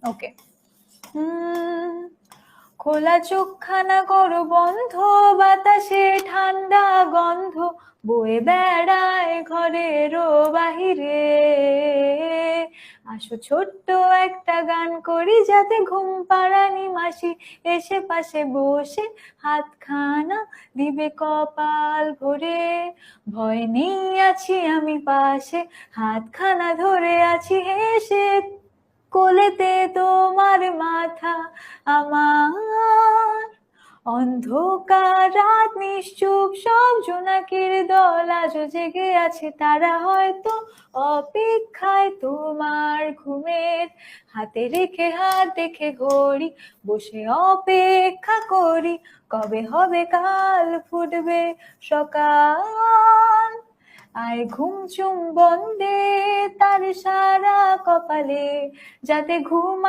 ওকে। খোলা চোখখানা করো বন্ধ, বাতাসে ঠান্ডা গন্ধ বয়ে বেড়ায় ঘরেরও বাহিরে। আসো ছোট্ট একটা গান করি, যাতে ঘুম পাড়ানি মাসি এসে পাশে বসে হাতখানা দিবে কপাল ভরে। ভয় নেই, আছি আমি পাশে, হাতখানা ধরে আছি হেসে, কোলেতে তোমার মাথা আমার। অন্ধকার রাত নিশ্চুপ, সব জোনাকির দল আজও জেগে আছে, তারা হয়তো অপেক্ষায় তোমার ঘুমের। হাতে রেখে হাত দেখে ঘড়ি, বসে অপেক্ষা করি, কবে হবে কাল, ফুটবে সকাল। আয় ঘুম চুম বন্দে তার সারা কপালে, যাতে ঘুম